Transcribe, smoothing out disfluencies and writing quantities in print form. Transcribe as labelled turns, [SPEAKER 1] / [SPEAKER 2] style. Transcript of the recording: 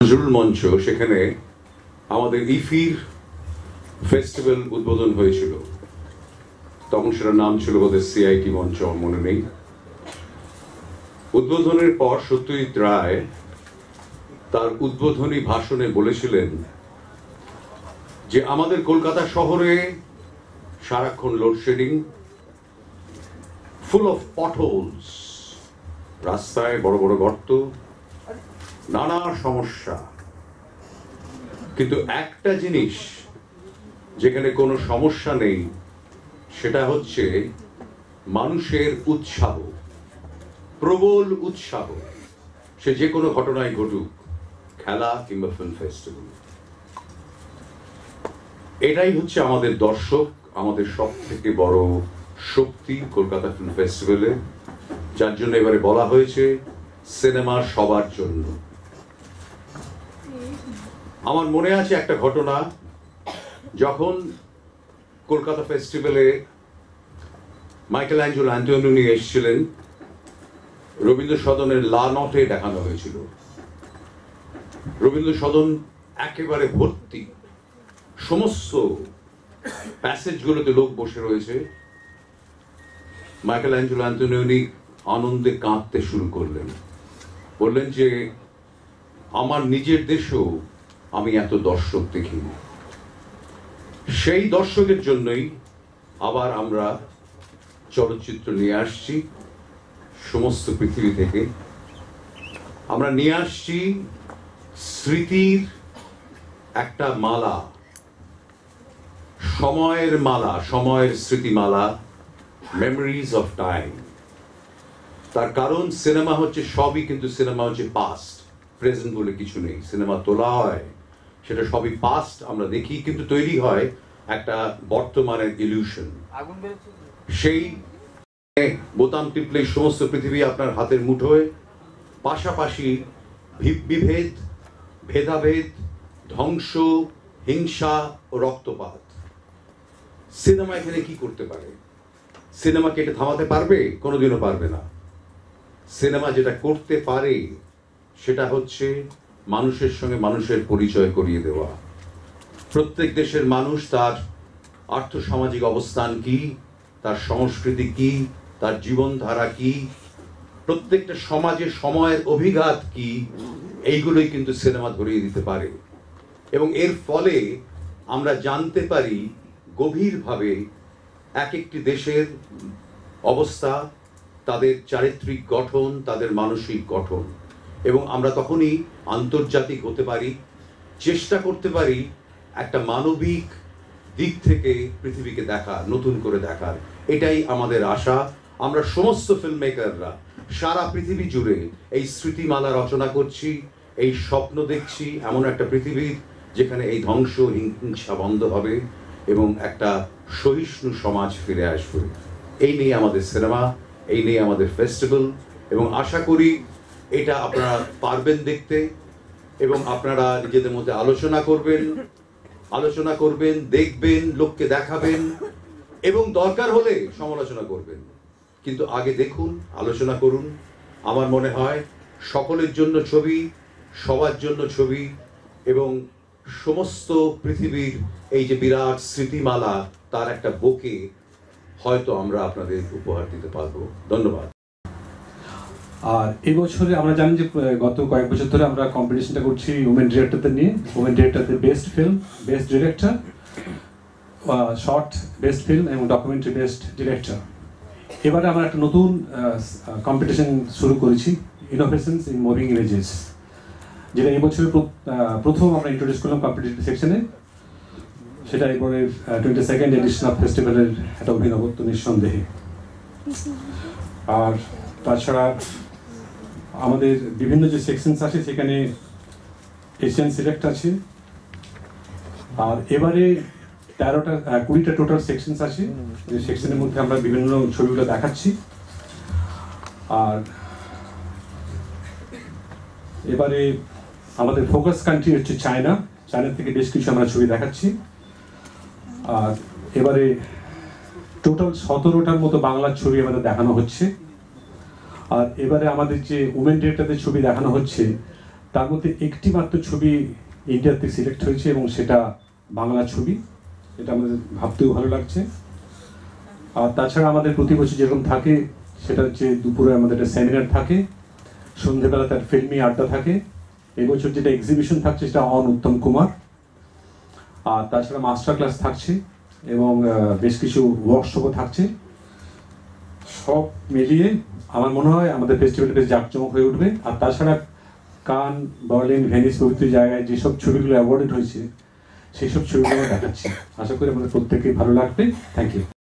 [SPEAKER 1] নজরুল মঞ্চ, সেখানে আমাদের ইফির ফেস্টিভ্যাল উদ্বোধন হয়েছিল। তখন সেটার নাম ছিল বোধহয় সিআইটি মঞ্চ, আমার মনে নেই। উদ্বোধনের পর সত্যজিৎ রায় তার উদ্বোধনী ভাষণে বলেছিলেন যে আমাদের কলকাতা শহরে সারাক্ষণ লোডশেডিং, ফুল অফ পটহোলস, রাস্তায় বড় বড় গর্ত, নানা সমস্যা, কিন্তু একটা জিনিস যেখানে কোনো সমস্যা নেই সেটা হচ্ছে মানুষের উৎসাহ, প্রবল উৎসাহ। সে যে কোনো ঘটনায় ঘটুক, খেলা কিংবা ফিল্ম ফেস্টিভ্যাল, এটাই হচ্ছে আমাদের দর্শক, আমাদের সব থেকে বড় শক্তি কলকাতা ফিল্ম ফেস্টিভ্যালে, যার জন্য এবারে বলা হয়েছে সিনেমা সবার জন্য। আমার মনে আছে একটা ঘটনা, যখন কলকাতা ফেস্টিভ্যালে মাইকেল অ্যাঞ্জেলো অ্যান্টোনিওনি এসেছিলেন, রবীন্দ্র সদনের লা নটে দেখানো হয়েছিল। রবীন্দ্র সদন একেবারে ভর্তি, সমস্ত প্যাসেজগুলোতে লোক বসে রয়েছে। মাইকেল অ্যাঞ্জেলো অ্যান্টোনিওনি আনন্দে কাঁদতে শুরু করলেন, বললেন যে আমার নিজের দেশেও আমি এত দর্শক দেখিনি। সেই দর্শকের জন্যই আবার আমরা চলচ্চিত্র নিয়ে আসছি সমস্ত পৃথিবী থেকে। আমরা নিয়ে আসছি স্মৃতির একটা মালা, সময়ের মালা, সময়ের স্মৃতিমালা, মেমোরিজ অফ টাইম। তার কারণ সিনেমা হচ্ছে সবই, কিন্তু সিনেমা হচ্ছে পাস্ট, প্রেজেন্ট বলে কিছু নেই। সিনেমা তোলা হয়, সেটা সবই পাস্ট আমরা দেখি, কিন্তু তৈরি হয় একটা বর্তমানের ইলিউশন। সেই বোতাম টিপলে সমস্ত পৃথিবী আপনার হাতের মুঠোয়, পাশাপাশি বিভেদ, ভেদাভেদ, ধ্বংস, হিংসা ও রক্তপাত। সিনেমা এখানে কি করতে পারে? সিনেমাকে এটা থামাতে পারবে? কোনোদিনও পারবে না। সিনেমা যেটা করতে পারে সেটা হচ্ছে মানুষের সঙ্গে মানুষের পরিচয় করিয়ে দেওয়া। প্রত্যেক দেশের মানুষ তার আর্থসামাজিক অবস্থান কি, তার সংস্কৃতি কি, তার জীবনধারা কি, প্রত্যেকটা সমাজে সময়ের অভিঘাত কি, এইগুলোই কিন্তু সিনেমা ধরিয়ে দিতে পারে। এবং এর ফলে আমরা জানতে পারি গভীরভাবে এক একটি দেশের অবস্থা, তাদের চারিত্রিক গঠন, তাদের মানসিক গঠন। এবং আমরা তখনই আন্তর্জাতিক হতে পারি, চেষ্টা করতে পারি একটা মানবিক দিক থেকে পৃথিবীকে দেখার, নতুন করে দেখার। এটাই আমাদের আশা। আমরা সমস্ত ফিল্ম মেকাররা সারা পৃথিবী জুড়ে এই স্মৃতিমালা রচনা করছি, এই স্বপ্ন দেখছি এমন একটা পৃথিবীর যেখানে এই ধ্বংস, হিংসা বন্ধ হবে এবং একটা সহিষ্ণু সমাজ ফিরে আসবে। এই নিয়ে আমাদের সিনেমা, এই নিয়ে আমাদের ফেস্টিভ্যাল। এবং আশা করি এটা আপনারা পারবেন দেখতে, এবং আপনারা নিজেদের মধ্যে আলোচনা করবেন, দেখবেন, লোককে দেখাবেন, এবং দরকার হলে সমালোচনা করবেন। কিন্তু আগে দেখুন, আলোচনা করুন। আমার মনে হয় সকলের জন্য ছবি, সবার জন্য ছবি, এবং সমস্ত পৃথিবীর এই যে বিরাট স্মৃতিমালা, তার একটা বুকে হয়তো আমরা আপনাদের উপহার দিতে পারবো। ধন্যবাদ।
[SPEAKER 2] আর এবছরে আমরা জানি যে গত কয়েক বছর ধরে আমরা কম্পিটিশনটা করছি উমেন ডিরেক্টরদের নিয়ে। উমেন ডিরেক্টরদের best film, best director, short best film এবং ডকুমেন্টারি বেস্ট ডিরেক্টর। এবারে আমরা একটা নতুন কম্পিটিশন শুরু করেছি, ইনোভেশনস ইন মুভিং ইমেজেস, যেটা এবছরে প্রথম আমরা ইন্ট্রোডিউস করলাম কম্পিটিটিভ সেকশনে। সেটা এবারে 22nd এডিশন অফ ফেস্টিভ্যালের একটা অভিনবত্ব নিঃসন্দেহে। আর তাছাড়া আমাদের বিভিন্ন যে সেকশনস আছে সেখানে এশিয়ান সিলেক্ট আছে। আর এবারে 20টা টোটাল সেকশনস আছে, যে সেকশনের মধ্যে আমরা বিভিন্ন ছবিগুলো দেখাচ্ছি। আর এবারে আমাদের ফোকাস কান্ট্রি হচ্ছে চায়না থেকে বেশ কিছু আমরা ছবি দেখাচ্ছি। আর এবারে টোটাল 17টার মতো বাংলার ছবি আমাদের দেখানো হচ্ছে। আর এবারে আমাদের যে উমেন ডিরেক্টরদের ছবি দেখানো হচ্ছে তার মধ্যে একটি মাত্র ছবি ইন্ডিয়াতে সিলেক্ট হয়েছে এবং সেটা বাংলা ছবি, এটা আমাদের ভাবতেও ভালো লাগছে। আর তাছাড়া আমাদের প্রতি বছর যেরকম থাকে সেটা হচ্ছে দুপুরে আমাদের একটা সেমিনার থাকে, সন্ধ্যেবেলা তার ফিল্মি আড্ডা থাকে। এবছর যেটা এক্সিবিশন থাকছে সেটা অন উত্তম কুমার। আর তাছাড়া মাস্টার ক্লাস থাকছে এবং বেশ কিছু ওয়ার্কশপও থাকছে। সব মিলিয়ে আমার মনে হয় আমাদের ফেস্টিভ্যালটা বেশ জাঁকজমক হয়ে উঠবে। আর তাছাড়া কান, বার্লিন, ভেনিস প্রভৃতি জায়গায় যেসব ছবিগুলো অ্যাওয়ার্ডেড হয়েছে সেই সব ছবিগুলো আমরা দেখাচ্ছি। আশা করি আমাদের প্রত্যেকেই ভালো লাগবে। Thank you.